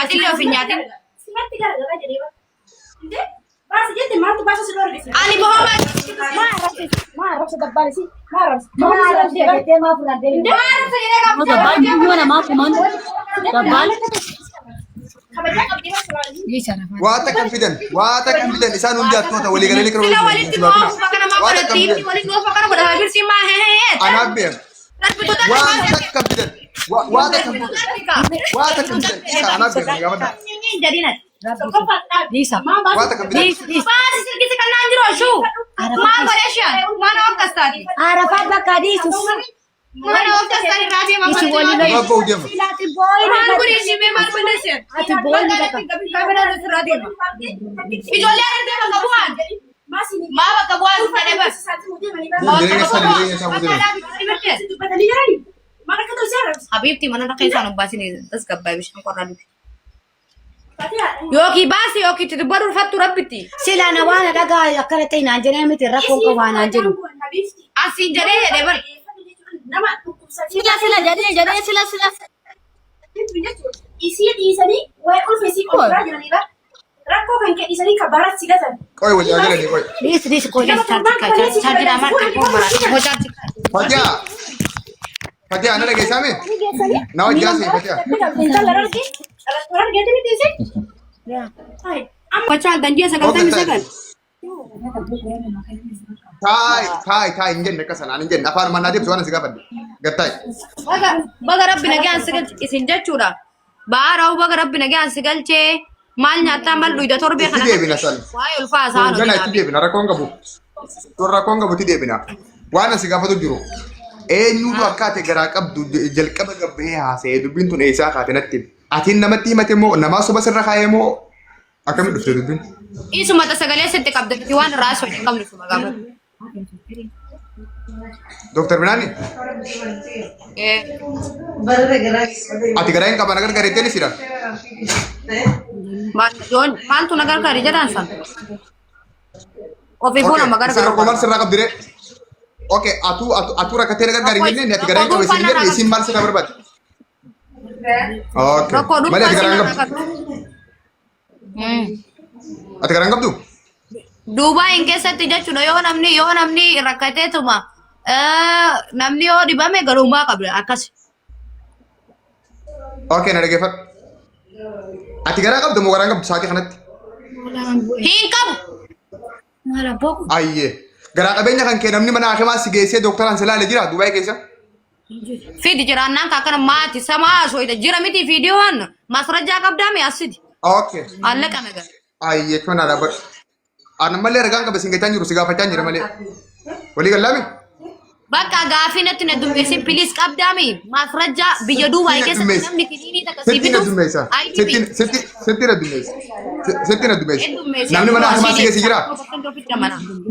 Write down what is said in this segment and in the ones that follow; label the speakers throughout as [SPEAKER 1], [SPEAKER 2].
[SPEAKER 1] Nyaati illee ofi nyaati.
[SPEAKER 2] Simatti gara jedhee inde baas jette maaltu baasa si dhoorge si.
[SPEAKER 1] Ani bohoma.
[SPEAKER 2] Maarrabsa dabbalisi maarrabsa.
[SPEAKER 3] Maarrabsa jedhee maa fudhattee?
[SPEAKER 1] Maarrabsa jedhee qabu.
[SPEAKER 3] Dabbaan biyyoon namaa kumaan dabbaan.
[SPEAKER 2] Kabajaa qabdii baasa
[SPEAKER 4] Waata kan fidan isaan hundi attoota walii galee liqiroo.
[SPEAKER 1] Sila walitti moofu bakka nama godhatti walitti moofu bakka nama godhama birsi maa hee.
[SPEAKER 4] Anaaf beem. Waata kan fidan. Waata kan fidan. Isa anaaf beem gaafadha.
[SPEAKER 1] Jadinat.
[SPEAKER 3] Lisa.
[SPEAKER 4] Waata kan fidan.
[SPEAKER 1] Baasi sirgisi kan naan jiru ashuu. Maa godheshan. Mana waktas taati.
[SPEAKER 3] Arafat bakka diisu.
[SPEAKER 1] Mana waktas taati raafii
[SPEAKER 3] Isu
[SPEAKER 1] mafanti.
[SPEAKER 3] waliin
[SPEAKER 4] Dhugaa ba'u deema.
[SPEAKER 3] Ati booyi.
[SPEAKER 1] Maal godhe shimee maal balleessan.
[SPEAKER 3] Ati booyi bakka.
[SPEAKER 1] Kamera irraa deema. Ijoollee irra deema qabu'aan. Maa bakka bu'aan fedhe bas. Habibti mana rakka isaan obbaasin tasgabbaa bishaan qorraa dhufi. Yookiin baasi yookiin itti dubbaduu ulfattu rabbitti.
[SPEAKER 3] Sila na waan dhagaa akkana ta'e naan jedhee miti rakkoon qabaa naan jedhu.
[SPEAKER 1] Asiin jedhee jedhee bar.
[SPEAKER 3] Sila jedhee.
[SPEAKER 2] Isii dhiisanii waa'ee ulfeesii qophaa jiranidha. Rakkoo kan kee dhiisanii kabbaaraatti si gatan.
[SPEAKER 4] Qoy walii galanii qoy.
[SPEAKER 3] Diis koojii chaarjii namaa kan maraa.
[SPEAKER 4] Fatiyaa. Fatiyaa ana dhageessaame? Na wajjaasee Fatiyaa.
[SPEAKER 1] Kochaan danjii sagaltamii sagal.
[SPEAKER 4] Taai hin jenne akka sanaan hin jenne afaan mannaa deebisuu waan asi gaafadde. Gattaay.
[SPEAKER 1] Baga rabbi nagaan si galche isin jechuudha. Baaraa'u baga rabbi nagaan si galchee maal nyaattaa maal dhuyda torbee kana.
[SPEAKER 4] Itti deebina san.
[SPEAKER 1] Waa'ee ulfaa isaa
[SPEAKER 4] Gana itti deebina rakkoon qabu. Rakkoon qabu itti deebina. Waan asi gaafatu jiru. Eenyutu akkaate garaa qabdu jalqaba gabbee haasa'ee dubbiin tun eessaa kaate natti. Atiin namatti himate moo namaa soba sirra kaa'ee moo akkamitti dhufte dubbiin?
[SPEAKER 1] Isuma sagalee sitti qabdatti waan irraa osoo hin qabne suma gaafatu.
[SPEAKER 4] Doktor Binaani? Ati garaa hin qaban agar gareettee ni sidha?
[SPEAKER 1] Maaltu na gargaari jedhaan san? Ofii fuuna ma gargaaru.
[SPEAKER 4] Sirra qomaan sirraa qabdire? Oke, atu rakkatee na gargaari hin jenne ati garaa hin qabe sin jenne isin maal sirraa barbaade? Oke. Malee ati garaa hin qabdu? Ati garaa hin qabdu?
[SPEAKER 1] Duubaa keessatti jechuudha yoo namni rakkateetuma namni yoo dhibame garummaa qabda akkas.
[SPEAKER 4] Oke, na dhaggeeffadhu. Ati garaa qabdu moo garaa hin qabdu sa'aatii kanatti?
[SPEAKER 1] Hin qabu.
[SPEAKER 3] Maala boku.
[SPEAKER 4] Ayyee. Garaa qabeenya kan kee namni mana hakimaa si geessee dooktaraan si ilaale jira Dubaay keessa?
[SPEAKER 1] Fidi jiraannaan kaakana maati samaa soita jira miti viidiyoon masrajaa qabdaame asiti.
[SPEAKER 4] Oke.
[SPEAKER 1] Allaqa nagar.
[SPEAKER 4] Ayyee kana dhaabadhu. Ana malee ragaan qaba singachaan jiru si gaafachaan jira malee. Walii gallaami?
[SPEAKER 1] Bakka gaafii natti na dummeessin piliis qabdaame masrajaa biyya Dubaay keessa namni kiniinii takka si
[SPEAKER 4] Sitti na
[SPEAKER 1] bitu.
[SPEAKER 4] dummeessa. Sitti na dummeessa. Sitti na dummeessa. Namni mana hakimaa si geessi jira?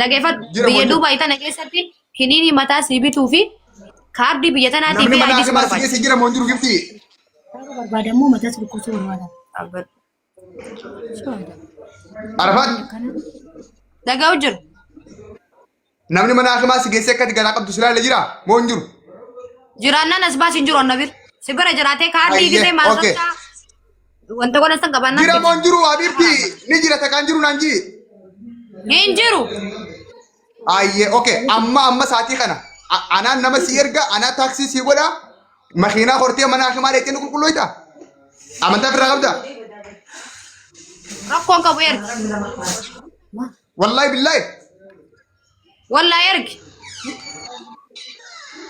[SPEAKER 1] Dhageeffadhu biyya Dubaay tana keessatti kiniinii mataa si bituu fi kaardii biyya tanaatii
[SPEAKER 4] Namni
[SPEAKER 1] fi
[SPEAKER 4] mana
[SPEAKER 1] aydii si
[SPEAKER 4] hakimaa si
[SPEAKER 1] barbaada.
[SPEAKER 4] geessi jira moo hin jiru gifti?
[SPEAKER 3] Barbaadamuu mataa sulquutu barbaada.
[SPEAKER 4] Arafat.
[SPEAKER 1] Dhaga'u jiru.
[SPEAKER 4] Namni mana hakimaa si geessi akkati garaa qabdu si ilaale jira moo hin jiru?
[SPEAKER 1] Jiraannaan as baas hin jiru annabir. Si bira jiraatee kaardii
[SPEAKER 4] Ayyee,
[SPEAKER 1] gisee maasrajaa wanta godhan san qabannaa.
[SPEAKER 4] Jira moo hin jiru Habibti? Ni jira takkaan jiru naan jii?
[SPEAKER 1] Hin jiru.
[SPEAKER 4] Ayyee, okay. Amma sa'aatii kana. Anaan nama si erga, anaa taaksii si godha. Makiinaa hortee mana hakimaa dheettee nu qulqulloyta. Amantaa firraa qabda?
[SPEAKER 1] Rakkoon qabu ergi.
[SPEAKER 4] Wallahi billahi.
[SPEAKER 1] Wallaa ergi.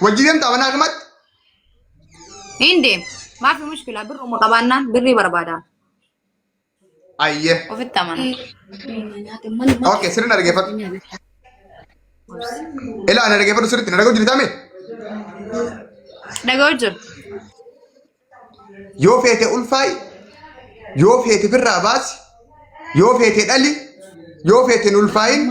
[SPEAKER 4] Wajji deemta mana hakimaatti?
[SPEAKER 1] Hin deem. Maafi mushkila birruma qabaannaan birrii barbaada.
[SPEAKER 4] Ayyee.
[SPEAKER 1] Ofitti amana.
[SPEAKER 4] Okay, sirna dhaggeeffadhu. Ilaa na dhaggeeffadhu sirriitti na dhaga'u jirtaame?
[SPEAKER 1] Dhaga'u jiru.
[SPEAKER 4] Yoo feete ulfaayi, yoo feete firraa baasi, yoo feete dhali, yoo feete hin ulfaayin,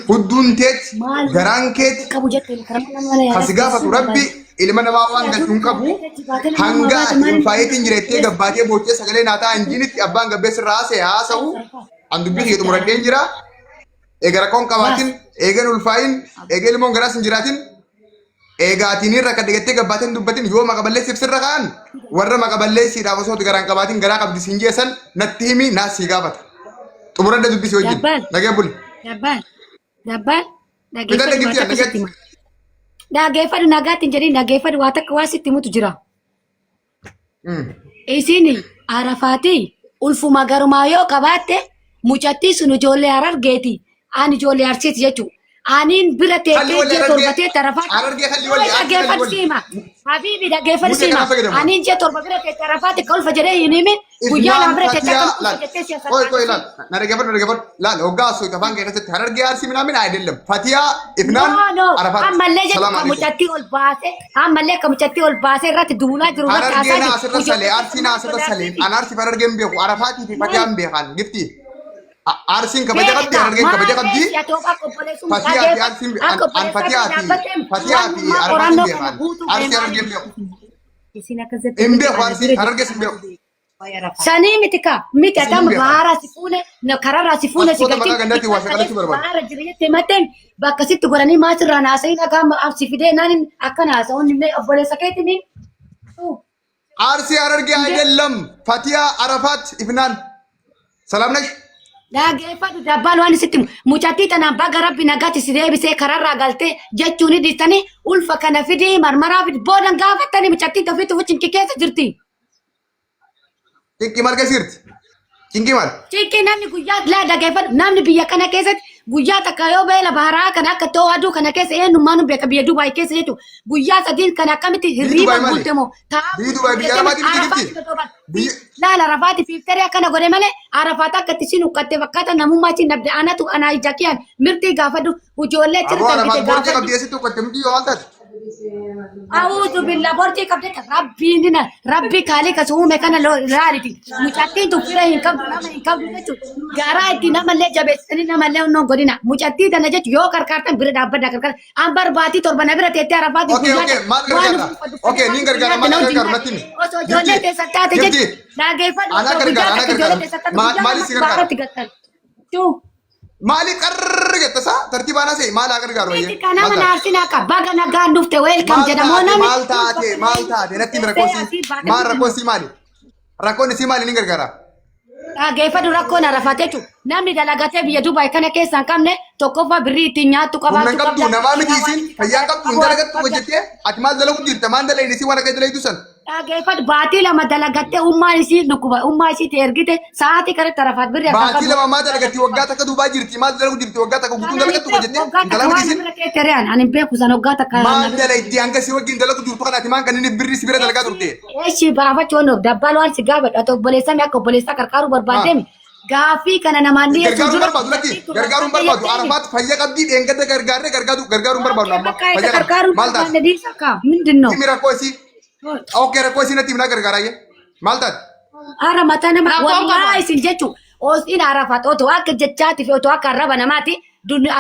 [SPEAKER 4] hudduun teeti, garaan keeti,
[SPEAKER 3] Qabu jettee karaa mana
[SPEAKER 4] kasi gaafatu rabbi ilma namaa waan galchuun qabu hanga ati ulfaayeetiin jireettee gabbaatee boochee sagalee naataa hanjiinitti abbaan gabbee sirraa haasa'u an dubbii kee xumuradheen jira. Eega rakkoon qabaatin, eega ulfaayin, eega ilmoon garaas hin jiraatin eegaatiin irra kan dhigattee gabbaateen dubbatiin yoo maqaballeessiif sirra ka'an warra maqaballeessiidhaaf osoo garaan qabaatiin garaa qabdi siin jeessan natti himi naas sii gaafata. Xumuradda dubbisi wajjin. Nagee buli.
[SPEAKER 3] Dabbaan.
[SPEAKER 4] Bitan dhaggeeffati dhaggeeffati.
[SPEAKER 3] Dhaggeeffadhu nagaatti hin jedhin dhaggeeffadhu waa takka waa sitti himutu jira. Isin Arafaati ulfuma garumaa yoo qabaatte mucattii sun ijoollee Harargeeti. Ani ijoollee Arsiiti jechuudha. Aniin bira teessee jee torbatee tarafaati. Dhaggeeffadhu siima. Habiibi dhaggeeffadhu siima. Aniin jee torba bira teessee tarafaati ka ulfa jedhee hin himin guyyaa lama bira teessee kan ulfa jettee siyaasa.
[SPEAKER 4] Koy laal na dhaggeeffadhu laal hoggaa osoo afaan kee keessatti Harargee Arsii minaamin ayidellem Fatiyaa Ifnaan Arafaati.
[SPEAKER 3] Ammallee jedhu kan mucattii ol baasee ammallee kan mucattii ol baasee irratti duulaa jiru.
[SPEAKER 4] Harargeen asirra salee Arsiin asirra salee an Arsii Harargeen beeku Arafaatii fi Fatiyaan beekan gifti. Arsiin kabaja qabdi Harargeen kabaja qabdi. Fatiyaa fi Arsiin an Fatiyaa fi Arafaatiin beekan. Arsii Harargeen beeku. Hin beeku Arsii Harargees hin beeku.
[SPEAKER 3] Sanii mitika miti atama baara sifune na karara sifune baara jiriyete maten bakka sitti godhanii maatirraa naasanii nagaa absi fidee naan akka naasa'uun illee obboleessa keetiin.
[SPEAKER 4] Arsii Harargee ayidellem Fatiyaa Arafaat Ifnaan. Salaam nash.
[SPEAKER 3] Dhaggeeffadhu dabbaan waan sitti mucattii tanaan baga rabbi nagaatti si deebisee kararraa galtee jechuun dhiistanii ulfa kana fidee marmaraa fidee boodan gaafattanii mucattii ofiitti fuchinki keessa jirti.
[SPEAKER 4] Cinqii maal keessa jirti? Cinqii maal?
[SPEAKER 3] Cinqii namni guyyaa laa dhaggeeffadhu namni biyya kana keessatti guyyaa takka yoo beela baharaa kana akka ta'uu aduu kana keessa eenyummaan beeka biyya Dubaay keessa jechuudha. Guyyaa sadiin kana akkamitti hirriiba guutte moo
[SPEAKER 4] biyyi Dubaay biyya Arabaatii miti jirti.
[SPEAKER 3] Laala Arafaati fiiftaree akkana godhe malee Arafaat akka isin ukkattee fakkaata namummaa isin dhabde anatu anaa ija kiyaan mirtii gaafadhu ijoollee
[SPEAKER 4] cirta bite gaafadhu. Qabdi eessitti ukkatte miti yoo haltaati.
[SPEAKER 3] A'udhu billah bortii qabde rabbiin rabbi kaalee kasuume kana laaliti mucattiin tuffira hin qabdu nama hin qabdu jechuudha. Garaa itti namallee jabeessanii namallee onnoon godhina mucattii tana jechuudha yoo karkaartan bira dhaabbadda karkaar an barbaatii torba na bira teettee Arafaati
[SPEAKER 4] guyyaa. Maal gargaara? Okey niin gargaara maal gargaaru natti himi.
[SPEAKER 3] Osoo ijoollee teessa taate jechuudha. Dhaggeeffadhu.
[SPEAKER 4] Ana gargaara maali si gargaara? Maali qarrr jettasa tartiibaan asee maal haa gargaaru wayye?
[SPEAKER 3] Kana mana arsinaa qaba baga nagaan dhufte welcome jedhamoo namni.
[SPEAKER 4] Maal taate natti himi rakkoonsi maal rakkoonsi maali? Rakkoonni si maali niin gargaara?
[SPEAKER 3] Dhaggeeffadhu rakkoon Arafaat jechuudha. Namni dalagatee biyya Dubaay kana keessa hin qabne tokkoffaa birrii ittiin nyaattu qabaachuu
[SPEAKER 4] qabda. Humna qabdu namaa miti isin fayyaa qabdu hin dalagattu hojjettee ati maal dalagu jirta maal dalayni isin waan akka dalaytu san.
[SPEAKER 3] Dhaggeeffadhu baatii lama dalagattee ummaan isii dhukkuba ummaa isiitti ergite sa'aatii kanatti Arafaat birrii akka
[SPEAKER 4] baatii lama maal dalagatti waggaa takka Dubaay jirti maal dalagu jirti waggaa takka guutuun dalagattu hojjettee dalagu isin.
[SPEAKER 3] Ani beeku san waggaa takka.
[SPEAKER 4] Maal dalayti hanga si waggiin dalagu jirtu kanaati maan kan inni birrii si bira dalagaa turte.
[SPEAKER 3] Eeshi baafachuu nuuf dabbal waan si gaafadhu ati obboleessanii akka obboleessaa qarqaaruu barbaaddeemi. Gaafii kana namaan dhiyeessu
[SPEAKER 4] dura gargaaruun barbaadu Arafaat fayya qabdii dheengadda gargaaruun barbaadu amma fayya qabdi maal taate
[SPEAKER 3] mindin noo
[SPEAKER 4] himi rakkoo isii okkee rakkoo isii natti himnaa gargaarayye maal taate
[SPEAKER 3] ara mataa nama walaa isin jechuun oosiin Arafaat otoo akka jechaati fi otoo akka arraba namaati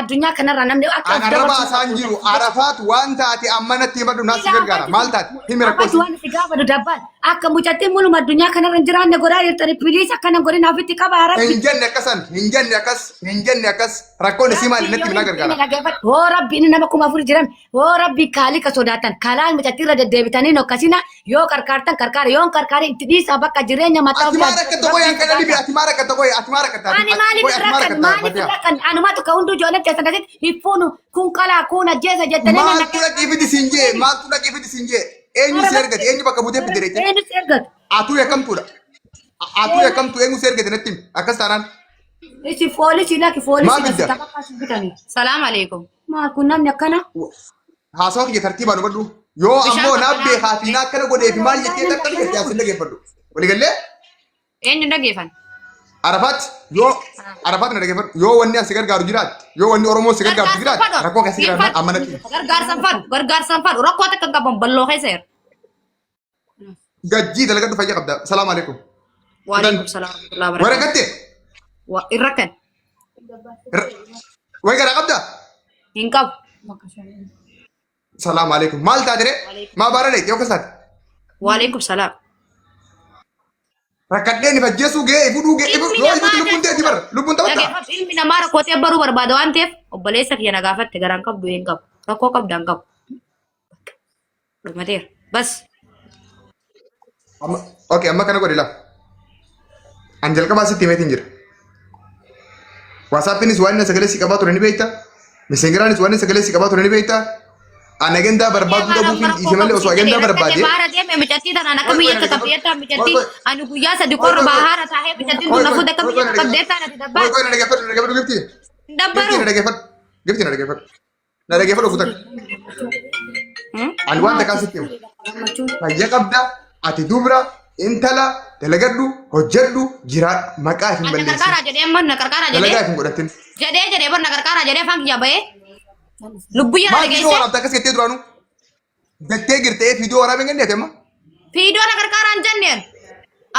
[SPEAKER 3] addunyaa kanarraa namni akka
[SPEAKER 4] arraba isaan jiru Arafaat waan taate amma natti himadhu naas gargaara maal taate himi rakkoo isii
[SPEAKER 3] waan si gaafadhu dabbal akka mucattiin muluma addunyaa kanarra hin jiraanne godhaa jirtani piliis akkana godhin ofitti qaba Arabi.
[SPEAKER 4] Hin jenne akkas rakkoon isii maali natti himnaa gargaara.
[SPEAKER 3] Hoo rabbi inni nama kuma afur jiran hoo rabbi kaalii ka sodaatan kalaan mucattii irra deddeebitanii nokkasina yoo qarqaartan qarqaara yoo qarqaare itti dhiisaa bakka jireenya mataa
[SPEAKER 4] ofii. Ati maal akka tokko yaa kana dhibi ati maal akka tokko
[SPEAKER 3] ani maaliif rakkan anuma tokko hunduu ijoollee keessa gasitti hiffuunu kun qalaa kun ajjeesa jettanii.
[SPEAKER 4] Maaltu dhaqii fidi siin jee eenyu si ergate eenyu bakka buutee fidire jechuudha.
[SPEAKER 3] Eenyu si ergate.
[SPEAKER 4] Atuu yakkamtuudha. Atuu yakkamtu eenyu si ergate natti akkas taanaan.
[SPEAKER 3] Isi foolisi laki foolisi.
[SPEAKER 4] Maal bidda?
[SPEAKER 1] Salaam alaikum.
[SPEAKER 3] Maal kun namni akkana.
[SPEAKER 4] Haasawaa kiyya tartiibaan hubadhu. Yoo ammoo naabbee haafiinaa akkana godhee fi maal jettee takka jettee asiin dhageeffadhu. Waliigallee?
[SPEAKER 1] Eenyu dhageeffan?
[SPEAKER 4] Arafaat yoo Arafaat na dhageeffadhu yoo wanni asi gargaaru jiraate yoo wanni Oromoo si gargaaru jiraate rakkoo akkasii jiraatu amma natti.
[SPEAKER 1] Gargaarsan fadhu rakkoo takka qaban balloo keessa jira.
[SPEAKER 4] Gajjii dalagadhu fayya qabda. Salaam alaikum.
[SPEAKER 1] Waalaikum salaam.
[SPEAKER 4] Waraqatte?
[SPEAKER 1] Irrakkan.
[SPEAKER 4] Way gara qabda?
[SPEAKER 1] Hin qabu.
[SPEAKER 4] Salaam alaikum. Maal taate re? Maa baara dheetti yoo kasaate?
[SPEAKER 1] Waalaikum salaam.
[SPEAKER 4] Rakkadhee ni fajjeessuu ga'ee ifudhuu ga'ee yoo ifuuti lubbuun ta'eeti bara lubbuun taphatta.
[SPEAKER 1] Ilmi namaa rakkootii baruu barbaada waan ta'eef obboleessa kiyya na gaafatte garaan qabdu hin qabu. Rakkoo qabdaan qabu. dhumateera bas
[SPEAKER 4] Oke, amma kana godhe laa. An jalqabaa sitti himeetiin jira. WhatsAppinis waan inni sagalee si qabaa ture ni beekta. Messengeraanis waan inni sagalee si qabaa ture ni beekta. An agendaa barbaadu dhabuufiin dhiise malee osoo agendaa barbaade.
[SPEAKER 1] baara deeme mijattii tanaan akka biyyatti qabdeetta mijattii ani guyyaa sadi qorra bahaara taa'ee mijattiin tun nafuudha akka biyyatti qabdeetta nati dabbaa
[SPEAKER 4] Koi na dhaggeeffadhu gifti.
[SPEAKER 1] dabbaru
[SPEAKER 4] Gifti na dhaggeeffadhu. Na dhaggeeffadhu kutak. An waan takkaa sitti himu. Fayya qabda. Ati dubra intala dalagadhu hojjedhu jira maqaa hin balleessin.
[SPEAKER 1] qarqara jedhee amma na qarqara
[SPEAKER 4] Dalagaa
[SPEAKER 1] jedhee
[SPEAKER 4] hin godhatin.
[SPEAKER 1] jedhee bar na qarqara jedhee afaan kiyyaa bahee lubbuyyaa
[SPEAKER 4] Maal fiidiyoo
[SPEAKER 1] dhageesse
[SPEAKER 4] waraabta akkas jettee duraanu? Jettee girtee fiidiyoo waraabee ganni ati amma?
[SPEAKER 1] fiidiyoo na qarqaraan jenneen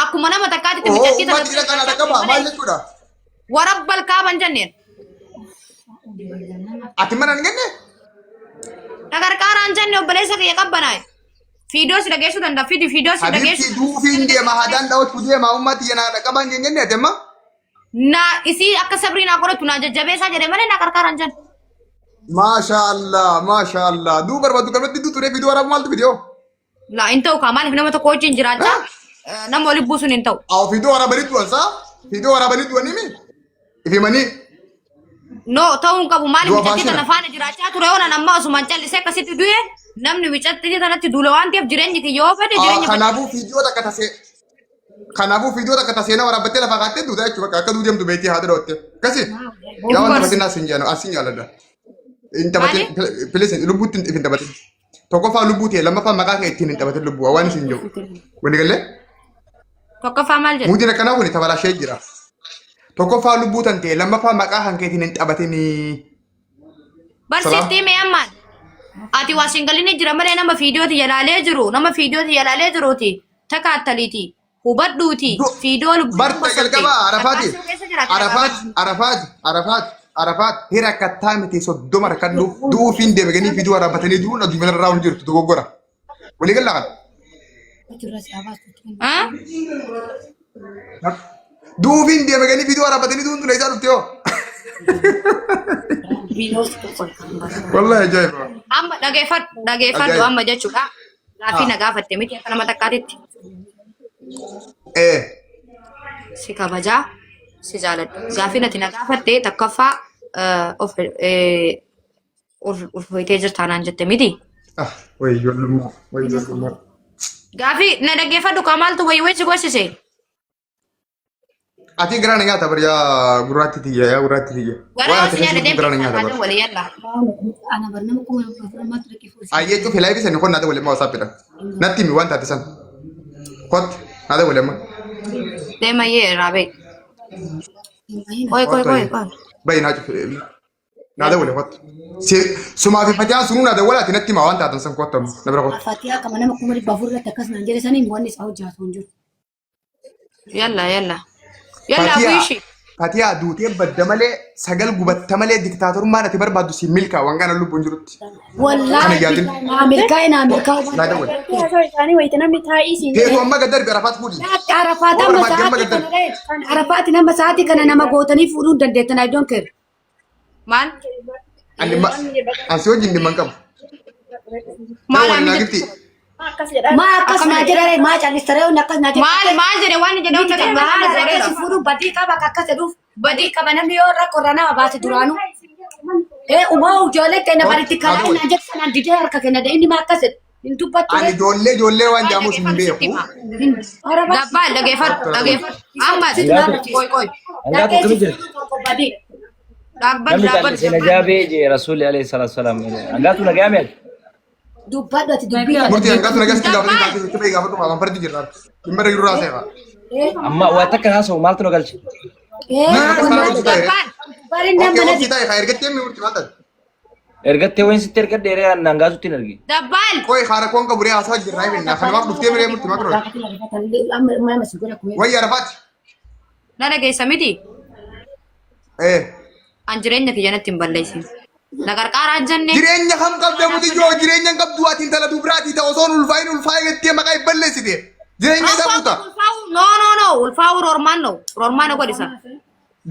[SPEAKER 1] akkuma nama takkaatitti
[SPEAKER 4] Oo
[SPEAKER 1] mijattii
[SPEAKER 4] uummati jira kana dhaqqaba maal jechuudha?
[SPEAKER 1] warabbal kaaban jenneen
[SPEAKER 4] Ati mana hin genne?
[SPEAKER 1] na qarqaraan jenne obboleessa kiyya qabbanaa'e fiidiyoo si dhageessuu danda'a fiidiyoo si
[SPEAKER 4] Hadiitti
[SPEAKER 1] dhageessu
[SPEAKER 4] duufiin deema haadaan dhaawwatu deema uummati yana dhaqqabaan jenne ati amma?
[SPEAKER 1] na isii akka sabrii naa qoratu naa jajjabeessaa jedhe malee na qarqaraan jenne.
[SPEAKER 4] Masha Allah. Duu barbaadu qabatti duu ture fiidiyoo waraabu maaltu fiidiyoo?
[SPEAKER 1] La hin ta'u kaa maaliif nama tokko wajjin jiraachaa nama waliin buusuun hin ta'u.
[SPEAKER 4] Awo fiidiyoo waraabanii du'ansaa? Fiidiyoo waraabanii du'anii ifimanii?
[SPEAKER 1] No ta'uu hin qabu maaliif
[SPEAKER 4] Du'a
[SPEAKER 1] mijattii
[SPEAKER 4] baashina.
[SPEAKER 1] tana faana jiraachaa ture oolan amma osumaan callisee akkasitti du'e namni mijattii tanatti duule waan ta'eef jireenyi kiyya yoo fedhe jireenyi
[SPEAKER 4] Kanaafuu fiidiyoo takka tasee. Kanaafuu fiidiyoo takka tasee nama waraabbattee lafa kaattee duutaa jechuudha akka duu deemtu beektii haadha dhawwatte. Kasi? Yaa waan taphatin asin jaalladha. Hin taphatin pilis lubbuutti hin taphatin. Tokkoffaa lubbuuti lammaffaa maqaa kan ittiin hin taphatin lubbuu waan isin jiru. Wani galee?
[SPEAKER 1] tokkoffaa maal jedhe
[SPEAKER 4] Muutiin akkanaa kun tabalashee jira. Tokkoffaa lubbuu tan ta'e lammaffaa maqaa kan keetiin hin taphatin.
[SPEAKER 1] barsiiftii mee ammaan ati waa singaliin jira malee nama fiidiyooti yalaalee jiru nama fiidiyooti yalaalee jiruuti takaattaliiti hubadhuuti fiidiyoo lubbuu
[SPEAKER 4] Barta jalqabaa Arafaat hira akkattaa miti soddoma rakkadhu duufiin deemanii fiidiyoo waraabbatanii duun addunyaa irraa hin jirtu dogoggora. Walii galaa kan. Duufiin deemanii fiidiyoo waraabbatanii duun tuna isaa dhufte yoo. Wallahi ajaa'iba.
[SPEAKER 1] amma dhageeffadhu amma jechuudha gaaffii na gaafatte miti akka nama takkaatitti si kabajaa si jaaladhu gaaffii nati na gaafatte takkaffaa of hoyitee jirtaanaan jette miti
[SPEAKER 4] Wayyoo.
[SPEAKER 1] gaaffii na dhaggeeffadhu kaa maaltu wayii gorsise
[SPEAKER 4] Ati garaan nyaata bariyaa gurraatti tiyya yaa gurraatti tiyya.
[SPEAKER 1] garaa si nyaata
[SPEAKER 4] garaan nyaata
[SPEAKER 1] deemte
[SPEAKER 4] bari.
[SPEAKER 1] walii yalla
[SPEAKER 3] Ana barnama kuma barnama ture kifuusi.
[SPEAKER 4] Ayyee cufi laayifii sani kon naata waliin maa wasaapidha. Natti himi waan taate san. Kot naata waliin maa.
[SPEAKER 1] deemayyee raabee koy
[SPEAKER 4] Bayi naa cufi naata waliin kot. Sumaa fi fatiyaan sunuu naata walaati natti himaa waan taatan san kottamu na bira kot.
[SPEAKER 3] Fatiyaa kama nama kuma dhibba afur irratti akkas naan jedhe saniin wanni isaa hojjaatu hin jiru.
[SPEAKER 1] yalla wiishi
[SPEAKER 4] Fatiyaa duutee badda malee sagal gubatta malee diktaatorummaan ati barbaaddu si milkaa waan kana lubbuun jirutti.
[SPEAKER 3] Wallaahi naa milkaa'e.
[SPEAKER 4] Naata waliin.
[SPEAKER 2] Isaanii wayita namni taa'ii siin
[SPEAKER 4] Teekoo amma gaddar Arafaat fuudhi.
[SPEAKER 3] Arafaati nama sa'aatii kana nama gootanii fuudhuu hin dandeettan I don't care.
[SPEAKER 1] maal
[SPEAKER 4] Ansi wajjin dhimma hin qabu.
[SPEAKER 1] maal
[SPEAKER 4] Waliin naa
[SPEAKER 1] amni
[SPEAKER 4] gifti.
[SPEAKER 2] akkas jedhaa.
[SPEAKER 3] Maa akkas naa jedhare maa callistaree hundi akkas naa jedhare.
[SPEAKER 1] maal jedhe waan jedhe hunda kan
[SPEAKER 3] Akkas fuudhuu badii qaba akkas jedhuuf badii qaba namni yoo rakkoo irraa nama baase duraanuu. Umaa ijoollee keenya baritti karaa naan jedhu sanaan didee harka keenya inni maa akkas jedhu hin dubbattu.
[SPEAKER 4] Ani ijoollee waan jaamus hin beeku.
[SPEAKER 1] Dabbaa dhageeffadhu amma koy
[SPEAKER 5] Angaatu akkami jira? Namni
[SPEAKER 1] dhaabbadhu
[SPEAKER 5] callisee najaabee jee rasuulli alayhi salaatu salaam. Angaatu nagaame ati?
[SPEAKER 3] Dubbadhu ati dubbii.
[SPEAKER 4] Murtii hangaatu nagas tii gaafatanii taatee itti fayyii gaafatu waan fardi jirra. Dhimma irra jiruu haaseera.
[SPEAKER 5] Amma waa takka haasa'u maaltu na galche?
[SPEAKER 3] Bari nama
[SPEAKER 4] Okkee
[SPEAKER 3] na
[SPEAKER 4] okkii taa'e haa ergattee mi murtii maal taate?
[SPEAKER 5] Ergattee wayin sitti ergadheeree angaatutti hin argine.
[SPEAKER 1] Dabbaan
[SPEAKER 4] Koi haara koon qaburee haasaa jirraa himinna. Kanamaaf dhuftee miree murtii maal godhan? Wayyi Arafaati.
[SPEAKER 1] na dhageessa miti an jireenya kiyya natti hin balleessin na qarqaaraan jenne
[SPEAKER 4] Jireenya kam qabda muti joo jireenya hin qabdu ati intala dubiraatii ta'u osoon ulfaa'in jettee maqaa hin balleessite. Jireenya isaa guuta.
[SPEAKER 1] no ulfaa'u roormaan godhisa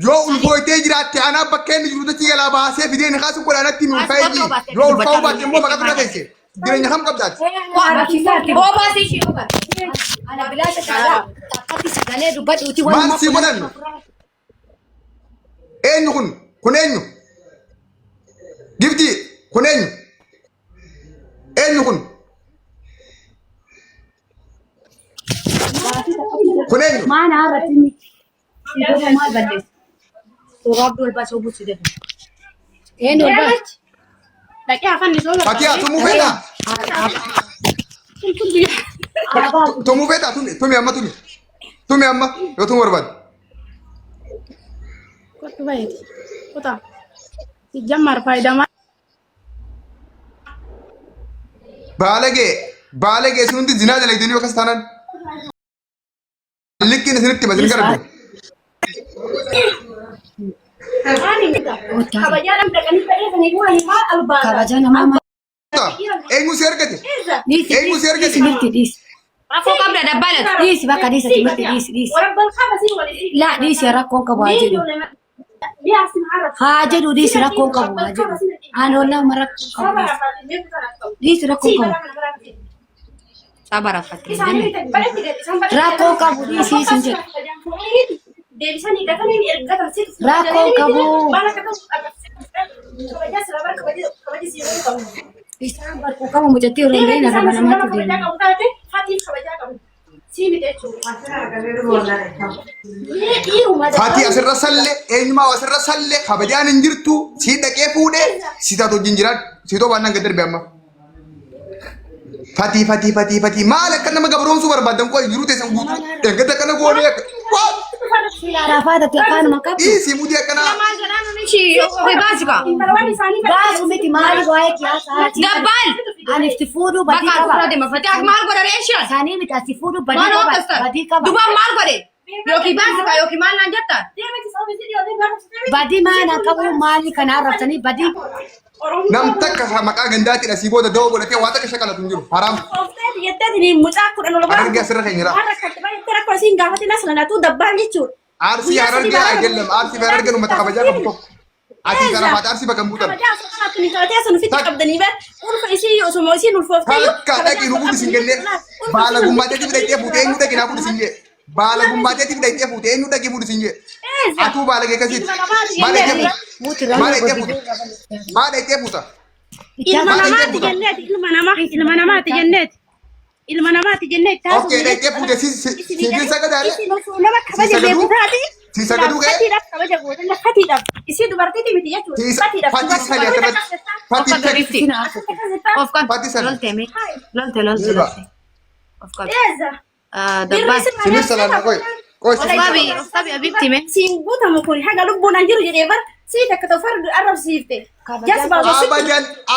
[SPEAKER 4] Yoo ulfooytee jiraatte anaa bakka inni jiru tachi galaa baasee fidee ni kaasu godhaa natti mi ulfaa'e ji. Yoo ulfaa'u baatte immoo maqaa dura teesse. jireenya kam qabdaati?
[SPEAKER 1] Obaasii ishee oba.
[SPEAKER 3] Ana bilaasha kaadhaa. Akkatti sagalee dubbadhuuti waan
[SPEAKER 4] Maal sii godhan? Eenyu kun? Kun eenyu? Gifti kun eenyu? Eenyu kun? Kun eenyu?
[SPEAKER 3] Maana haarratti inni. Iddoo maal balleessu? Suuraa Abdul Baasoo Buusi jedhu. Eenyu ol baati?
[SPEAKER 2] Dhaqee afaan isoo
[SPEAKER 4] Fatiyaa tumuu feetaa? Tumuu feetaa? Tumi amma tumi. Tumi amma yoo tumuu barbaadu.
[SPEAKER 2] Kottu baheeti. Kutaa. Jammar faayidamaa.
[SPEAKER 4] Baalagee isin zinaa dalagdanii akkas taanaan. Likkiin isinitti himatin gara
[SPEAKER 2] Kabajaan dhaqanii fedheesanii bu'anii maal albaata?
[SPEAKER 3] Kabaja namaa maal?
[SPEAKER 4] eenyu si argate? Eenyu si argate?
[SPEAKER 3] Simirti dhiisi.
[SPEAKER 1] Rakkoo qabda dabbalat.
[SPEAKER 3] Dhiisi bakka dhiisa simirti dhiisi.
[SPEAKER 2] Warabbal qaba si waliin.
[SPEAKER 3] Laa dhiisi rakkoon qabu haa jedhu. Haa jedhu dhiisi rakkoon qabu haa jedhu. Aan ollaa mara qabu. Dhiisi rakkoon qabu.
[SPEAKER 1] Sabara fakkii.
[SPEAKER 3] Rakkoon qabu dhiisi isin jedhu.
[SPEAKER 2] Deebisanii gatanii ergatan si.
[SPEAKER 3] Rakkoon qabu.
[SPEAKER 2] Kabajaa sila bara kabajaa si yeroo qabu.
[SPEAKER 3] Isaan barkuu qabu mucattii yeroo illee nama namatti deema.
[SPEAKER 4] Fatii asirra sallee eenyumaa asirra sallee kabajaan hin jirtu si dhaqee fuudhee si taatu wajjin jiraan si too baannaan gad darbe amma. Fatii maal akka nama gabroomsuu barbaadan qoy jiruu teessan guutuu eeggata kana goonee akka
[SPEAKER 3] Rafaata afaan maqaa.
[SPEAKER 4] dhiisii mutii akkana.
[SPEAKER 1] Maal jedhaan ishii ofi baasika.
[SPEAKER 3] Baasu miti maali waa'ee kiyaasaati.
[SPEAKER 1] Dabbal.
[SPEAKER 3] Ani itti fuudhuu badii
[SPEAKER 1] Bakka
[SPEAKER 3] qaba.
[SPEAKER 1] asirra deema. Fatii akka maal godha reeshiyan?
[SPEAKER 3] Isaanii miti ati fuudhuu badii
[SPEAKER 1] Maal
[SPEAKER 3] qaba.
[SPEAKER 1] ookasta?
[SPEAKER 3] Badii qaba.
[SPEAKER 1] Dubaan maal godhe? Yookiin baasika yookiin maal naan jetta?
[SPEAKER 3] Badii maana qabu maali kana arrabsanii badii.
[SPEAKER 4] Nam takka maqaa gandaatidha si booda da'oo godhatee waa takka shakalatu hin jiru haraam. Harargee asirra kan jira. Arsii harargee ayyalam arsii harargee uummata kabajaa qabu tokko. Ati kana faata arsii bakka hin buutan. Takka dhaqi rubuu isin kennee baala gummaatee fidaytee fuutee eenyu dhaqi naa fuudhi isin jee. Baala gummaatee fidaytee fuutee eenyu dhaqi fuudhi isin jee. Atuu baala kee kasiiti. Maal dhaqee fuuta? Maal dhaqee fuuta? Maal dhaqee fuuta?
[SPEAKER 2] Ilma namaati jenneeti.
[SPEAKER 4] Oke, dhaqee fuutee si sagadaadha. Si sagaduu ga'e?
[SPEAKER 2] Isii dubartiiti miti jechuudha.
[SPEAKER 4] Fatii sani asirratti. Fatii
[SPEAKER 1] Of
[SPEAKER 4] sani.
[SPEAKER 1] qabdi. Of qabdi.
[SPEAKER 4] Fatii sani.
[SPEAKER 1] Lolte mee? Lolte. Of qabdi. Dabbal.
[SPEAKER 4] Sinis salaan qoy. Qoy
[SPEAKER 1] Of qabi abibti mee?
[SPEAKER 2] Siin guutamu kun haga lubbuun an jiru jedhee bar sii takka ta'u fardu arrabsiifte.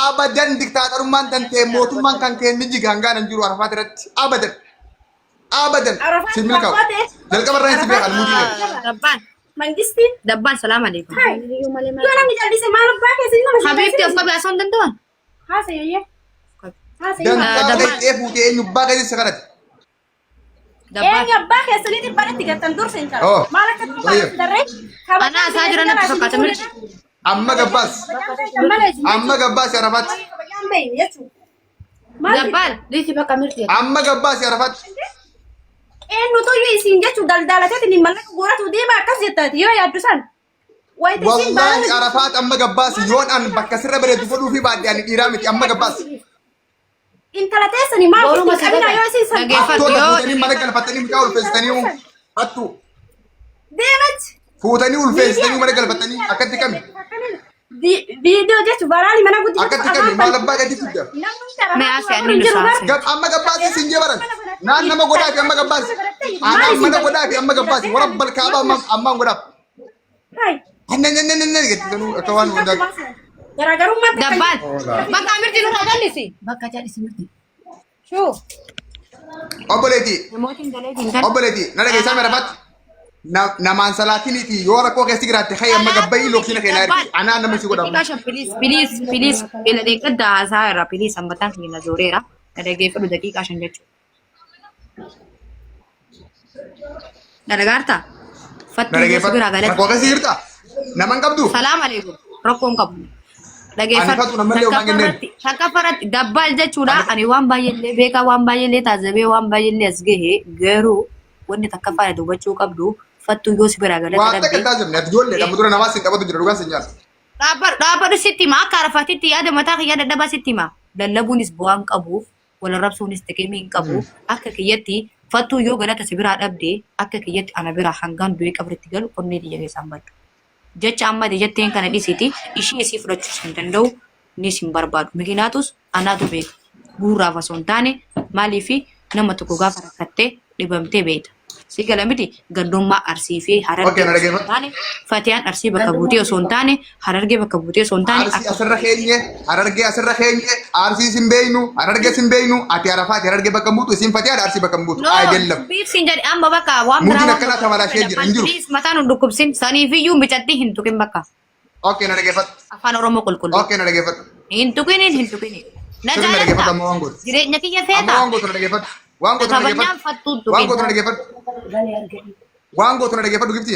[SPEAKER 4] Abadan diktaatarummaan kan ta'e mootummaan kan ta'e ni jigaangaan hin jiru Arafaat irratti. Abadan. Sibil qabu. Jalqaba irraa hin sibil almuudii.
[SPEAKER 1] Dabbal.
[SPEAKER 2] Mangistiin.
[SPEAKER 1] Dabbal salaam alaikum.
[SPEAKER 2] Yoo namni jal'ise maal abbaa keessatti nama
[SPEAKER 1] Habibti of qabi asoo hin danda'an?
[SPEAKER 2] Haasayyee.
[SPEAKER 4] Dantaa dhaqee fuutee eenyu abbaa keessatti kadhate.
[SPEAKER 1] Dabbal.
[SPEAKER 2] Eenyu abbaa keessanii dhibbanatti gattan dursa hin qabu.
[SPEAKER 4] Oh.
[SPEAKER 2] Maal akka dhibbanatti darree?
[SPEAKER 1] Anaa isaa jira natti fakkaata mirti.
[SPEAKER 4] Amma gabbaas. Amma gabbaas Arafaat.
[SPEAKER 1] Dabbal.
[SPEAKER 3] Dhiisi bakka mirti.
[SPEAKER 4] Amma gabbaas Arafaat.
[SPEAKER 2] Eenyu tuyyuu isiin jechuun daldalateetiin hin mallaqa guuratu deema akkas jettaati yoo yaaddu san. Wayita isiin
[SPEAKER 4] Wallahi Arafaat amma gabbaas yoon an bakka sirra bareedu godhuu fi baadiyyaa ani dhiiraa miti amma gabbaas.
[SPEAKER 2] intala teessanii maal
[SPEAKER 3] Booruma
[SPEAKER 2] itti qabina yoo isiin san
[SPEAKER 1] Dhageeffadhu.
[SPEAKER 4] Hattoota fuutanii mana galfatanii mucaa ulfeessitanii hattu.
[SPEAKER 2] deematti.
[SPEAKER 4] Fuutanii ulfeessitanii mana galfatanii akkatti kami.
[SPEAKER 2] Viidiyoo jechuun baraani mana guddisa.
[SPEAKER 4] Akkatti kami maal abbaa gadi fidda. Amma gabbaasi isin jee baran. Naan nama godhaa fi amma gabbaasi. Anaan mana godhaa fi amma gabbaasi. Warabbal kaaba ammaan godhaaf. Annan gadi sanuu akka waan hundaa.
[SPEAKER 2] Garaagarummaa
[SPEAKER 1] Dabbal. Bakka mirti nurraa jallisi.
[SPEAKER 3] Bakka jal'isi mirti.
[SPEAKER 1] Shuu.
[SPEAKER 4] Obboleetii.
[SPEAKER 1] Namootiin galeetiin kan.
[SPEAKER 4] Obboleetii na dhageessaa Arafaat. Namaan salaatiniiti yoo rakkoo keessi giraatti hayya amma gabbayii lookina keenyaa ergi. Anaan nama si godhamu.
[SPEAKER 1] Daqiiqaa shan piliis. Ila deeggada haasaa irra piliis hammataan keenya zooreera. Na dhaggeeffadhu daqiiqaa shan jechuudha. Na dhagaartaa?
[SPEAKER 4] Na
[SPEAKER 1] Fattuu gosa biraa
[SPEAKER 4] dhageeffatu.
[SPEAKER 1] galatti.
[SPEAKER 4] Rakkoo keessi jirta. Naman qabdu.
[SPEAKER 1] Salaam alaikum. Rakkoon qabu.
[SPEAKER 4] Anifatu namallee waan kenneen.
[SPEAKER 1] Takkafaratti dabbal jechuudha. Ani waan baay'ee beekaa waan baay'ee taasisee waan baay'ee as gahe garuu wanni takkafaraa dubbachuu qabdu fattuu yoo si biraa galee.
[SPEAKER 4] Waan takka taasifne ati ijoollee dha mutura namaa siin qabatu jira dhugaa siin nyaata.
[SPEAKER 1] Dhaabbatu sitti hima akka arafaatitti yaada mataa kiyyaa dadhabaa sitti hima. Lallabuunis bu'aan qabuuf wal arrabsuunis xiqqeemii hin qabu. Akka kiyyatti fattuu yoo galata si biraa dhabde akka kiyyatti ana biraa hangaan du'ee qabritti galu onnee xiyya keessaan baddu. Jecha amma jetteen kana dhisiti ishii isii fudhachuu hin danda'u nis hin barbaadu. Mikinaatus anaatu beeka. Guurraaf osoo hin taane maaliifi nama tokko gaafa rakkattee dhibamtee beekta. Si gala miti gandummaa arsii fi harargee osoo hin taane fatiyaan arsii bakka buutee osoo hin taane harargee bakka buutee osoo hin taane.
[SPEAKER 4] Arsii asirra keenye harargee asirra keenye arsii sin beeynu harargee sin beeynu ati arafaati harargee bakka buutu isin fatiyaan arsii bakka buutu. Aayyeellam.
[SPEAKER 1] Biifsiin jedhe amma bakka waan
[SPEAKER 4] biraa. Mutiin akkana tamalashee jira hin jiru.
[SPEAKER 1] Mataan hin dhukkubsin saniifiyyuu micatti hin tuqin bakka.
[SPEAKER 4] Okay na dhageeffatu.
[SPEAKER 1] Afaan Oromoo qulqulluu.
[SPEAKER 4] Okay na dhageeffatu.
[SPEAKER 1] Hin tuqiniin hin tuqiniin. Na
[SPEAKER 4] dhageeffatu amma waan gootu.
[SPEAKER 1] Jireenya kiyya feeta.
[SPEAKER 4] Amma waan gootu na dhageeffatu. Waan gootu na dhageeffatu. Waan gootu na dhageeffatu. Waan gootu na dhageeffatu gifti.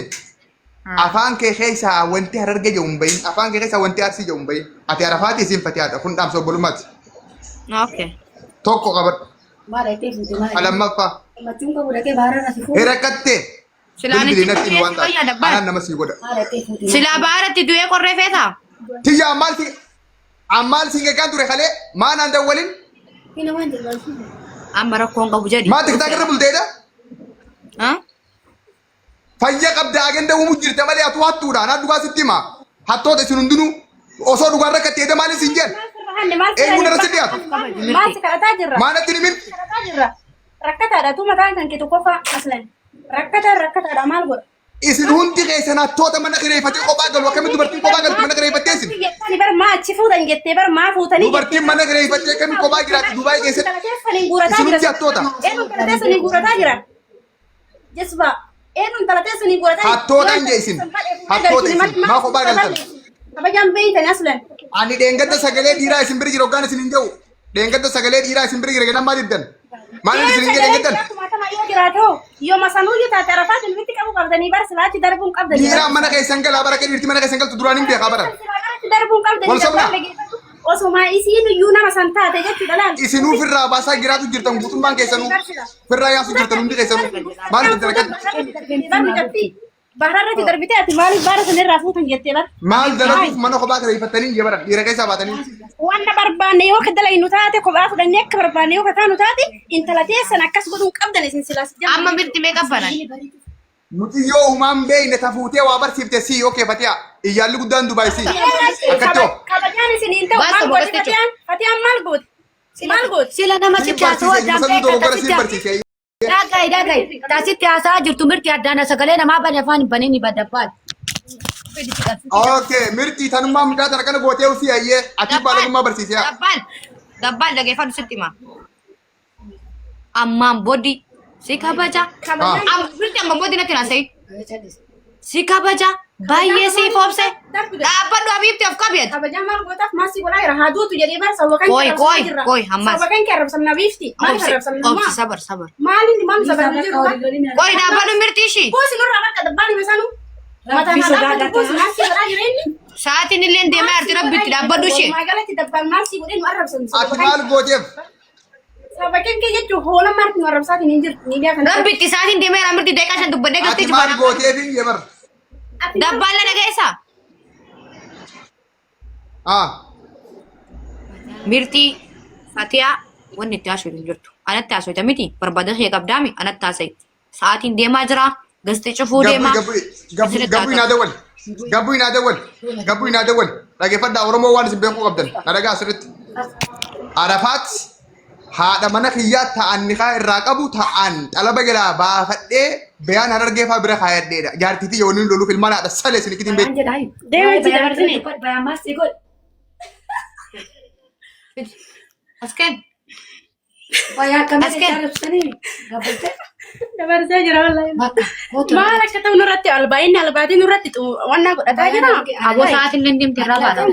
[SPEAKER 4] Afaan kee keessaa wanti harargee jedhu hin bahin. Afaan kee keessaa wanti arsii jedhu hin bahin. Ati arafaati isin fatiyaadha. Kun dhaamsa obbolummaati.
[SPEAKER 1] Okay.
[SPEAKER 4] Tokko qabadhu. Alammaffaa. Hirakattee.
[SPEAKER 1] Silaanichi
[SPEAKER 4] Bilbilinatti waan ta'a. Anaan nama sii godha.
[SPEAKER 1] Silaa baaratti du'ee qorree feetaa?
[SPEAKER 4] Tiyya ammaal si geekaan ture kalee maanaan dawwalin
[SPEAKER 1] Amma rakkoon qabu jedhi.
[SPEAKER 4] maati kitaa irra bulteedha. Fayya qabda agenda uumu jirte malee atu hattuudha. Anaa dhugaa sitti hima. Hattoota isin hundinuu osoo dhugaan rakkatteedha maaliif sin jedhe? Eenyuun irra si dhiyaatu?
[SPEAKER 2] Maasi kadhataa jirra.
[SPEAKER 4] Maalatti ni min?
[SPEAKER 2] Kadhataa jirra. Rakkataadha. Tu mataan kan kee tokkoffaa aslan. Rakkataadha maal godha?
[SPEAKER 4] Isin hundi keessan hattoota mana kireeffatee kophaa galu akkamitti dubartiin kophaa galtu mana kireeffattee isin?
[SPEAKER 2] Bar maa achi fuutan jettee bar maa fuutanii.
[SPEAKER 4] Dubartiin mana kireeffattee akkamitti kophaa jiraatti Dubaay keessatti? Isin hundi hattoota.
[SPEAKER 2] Eenyuun talatee sanii guurataa jira? Jesba. Eenyuun talatee sanii guurataa jira?
[SPEAKER 4] Hattoota hin jee isin. Hattoota isin. Maa kophaa galtan?
[SPEAKER 2] Kabajaan beeytan aslan.
[SPEAKER 4] Ani dheengadda sagalee dhiiraa isin bira jira hoggaan isin hin jiru. Dheengadda sagalee dhiiraa isin bira jira jedhan maal diddan? Maaliif isin hin jedhe dheengaddan?
[SPEAKER 2] Yoo masanuu yoo taate arafaat ilmitti qabu qabdanii bara silaatti darbuun qabdanii.
[SPEAKER 4] Dhiiraan mana keessan galaa bara dhiirti mana keessan galtu duraan hin beekaa bara.
[SPEAKER 2] Darbuun qabdanii. Osoma isiin iyyuu nama san taate jechuudha laal.
[SPEAKER 4] Isinuu firraa baasaa jiraatu jirtan guutummaan keessanuu. Firraa yaasu jirtan hundi keessanuu. Maaliif dalagan?
[SPEAKER 2] Bahararratti darbitee ati maaliif baara sanirraa fuutan jettee bara?
[SPEAKER 4] Maal dalaguuf mana kophaa kireeffattanii jee bara dhiira keessaa baatanii.
[SPEAKER 2] Wanta barbaanne yoo ka dalaynu taate kophaa fudhannee akka barbaanne yoo ka taanu taate intala teessan akkas godhuun qabdan isin silaas jala.
[SPEAKER 1] Amma mirti mee qabbanan?
[SPEAKER 4] Nuti yoo uumaan beeyne tafuutee waa barsiifte sii yoo keeffatiyaa iyyaalli guddaan Dubaay sii. Akkatti hoo.
[SPEAKER 2] Kabajaan isin hin ta'u maal gooti fatiyaan maal gooti? Maal gooti?
[SPEAKER 3] Sila nama si taasoo
[SPEAKER 4] Masanii dogoggora sii barsiisee.
[SPEAKER 3] Dagai. Tasitti haasaa jirtu mirti addaana sagalee namaa bane afaan hin baneen badabbaad.
[SPEAKER 4] Okay, mirti tanummaa midhaa tana kana gootee usii ayyee ati baalagummaa barsiisee.
[SPEAKER 1] Dabbal dhageeffatu sitti hima. Ammaan bodi si kabaja. Mirti ammaan bodi natti naan ta'e. Si kabaja. Baay'ee si foobse. Dhaabbadhu abiibti of qabeet.
[SPEAKER 2] Kabajaan maal gootaaf maasii godhaa jira haaduutu jedhee bara sabba kan
[SPEAKER 1] kee Koi hammas.
[SPEAKER 2] Sabba kan kee arrabsamna biifti. Maal arrabsamna
[SPEAKER 1] Obsi sabar.
[SPEAKER 2] Maaliin maal sabarni jiru kan?
[SPEAKER 1] Koi dhaabbadhu mirti ishii.
[SPEAKER 2] Kuusi nurraa bakka dabbaan himesanuu. Mataan haadhaa kuusi maasii godhaa jira inni.
[SPEAKER 1] Sa'aatiin illee deemaa jirti rabbitti dhaabbadhu ishee.
[SPEAKER 2] Magaalatti dabbaan maasii godhee nu arrabsamni.
[SPEAKER 4] Ati maal gooteef?
[SPEAKER 2] Sabba kan kee jechuun hoola marti nu arrabsaatiin hin jirtu.
[SPEAKER 1] Rabbitti sa'aatiin deemaa jira mirti deeqaa shan dubbadee galtee
[SPEAKER 4] Ati maal gooteef hin jebar?
[SPEAKER 1] Dabbaan la dhageessa. Mirtii Fatiyaa wanni itti haasawaa hin jirtu. Anatti haasawaa miti barbaada ishee qabdaami anatti haasawaa. Sa'aatiin deemaa jira. Gasti cufuu deemaa.
[SPEAKER 4] Gabbuu hin dawwal. Dhageeffadhaa Oromoo waan isin beekuu qabdan. Na dhagaa asirratti. Arafaat haadha mana kiyyaa ta'an niqaa irraa qabu ta'an xalaba jalaa baafadhee bayaan harargee fa'aa bira kaayadheedha. Jaartiitii yoo inni loluuf ilmaan haadha salee isin itti hin beeku.
[SPEAKER 2] Deemti dabarsine.
[SPEAKER 1] Asken.
[SPEAKER 2] Dabarsee jira wallahi. Maal akka ta'u nurratti albaa inni albaatiin nurratti waan godhataa jira.
[SPEAKER 1] Aboo sa'aatiin deemtee irraa baata.